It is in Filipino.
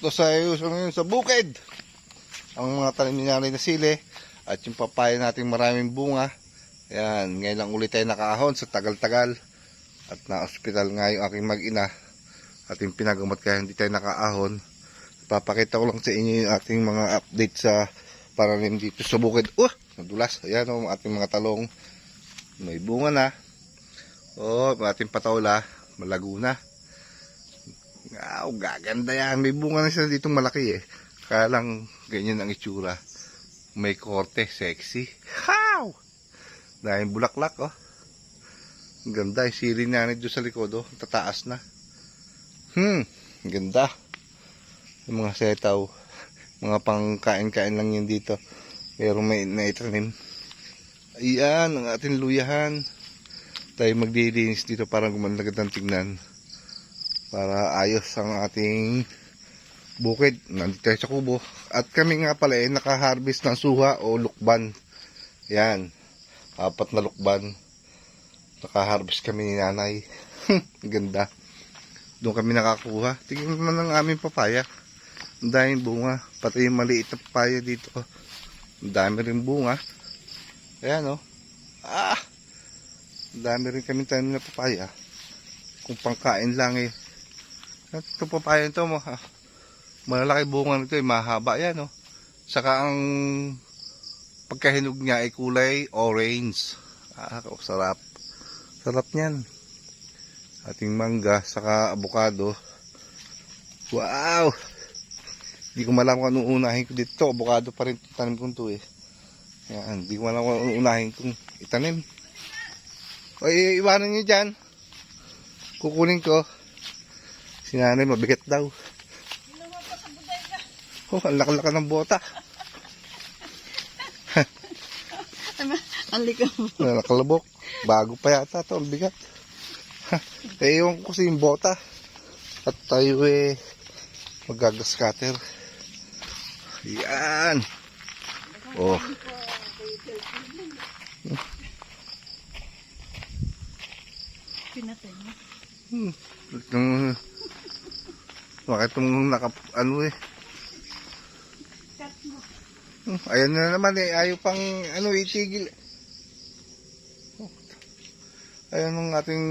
to sa ngayon sa bukid. Ang mga tanim ni nanay na sili at yung papaya nating maraming bunga. Ayan, ngayon lang ulit tayo nakaahon sa tagal-tagal. At na-hospital nga yung aking mag-ina. At yung pinagamot kaya hindi tayo nakaahon. Papakita ko lang sa inyo yung ating mga update sa paranim dito sa bukid. Nadulas. Ayan o, ating mga talong. May bunga na. Ating patawla. Malago na. Gaganda yan. May bunga na siya ditong malaki eh. Kaya lang ganyan ang itsura. May korte. Sexy. How! Dahil bulaklak oh. Ang ganda. Yung sili niya doon sa likod oh. Tataas na. Ganda. Yung mga setaw. Mga pangkain-kain lang yun dito. Pero may naitanim. Ayan ang ating luyahan. Tayo magdilinis dito para gumandagad ng tignan. Para ayos ang ating bukid. Nandito tayo sa kubo. At kami nga pala nakaharvest ng suha o lukban. Yan. 4 na lukban. Nakaharvest kami ni nanay. Ganda. Doon kami nakakuha. Tingnan naman ang aming papaya. Ang daming bunga. Pati yung maliit na papaya dito. Ang dami rin bunga. Ayan o. Ang dami rin kami tayo na papaya. Kung pangkain lang eh. Ito papaya nito mo. Malalaki bunga nito eh. Mahaba yan o. Saka ang pagkahinog niya ay kulay orange. Sarap. Sarap niyan. Ating mangga, saka avocado. Wow! Hindi ko malam kung anong unahin ko dito. Avocado pa rin tanim ko ito eh. Yan, hindi ko malam kung anong unahin kong itanim. Iwanan nyo dyan. Kukunin ko. Si nanay mabigat daw. Ang laki-laki ng bota. Ang likam. Nakalabok. Bago pa yata ito. Ang bigat. Ewan ko kasi yung bota. At tayo magagascatter. Yan. Pinatay mo. Bakit itong ayan na naman eh. Ayaw pang itigil. Ayan ang ating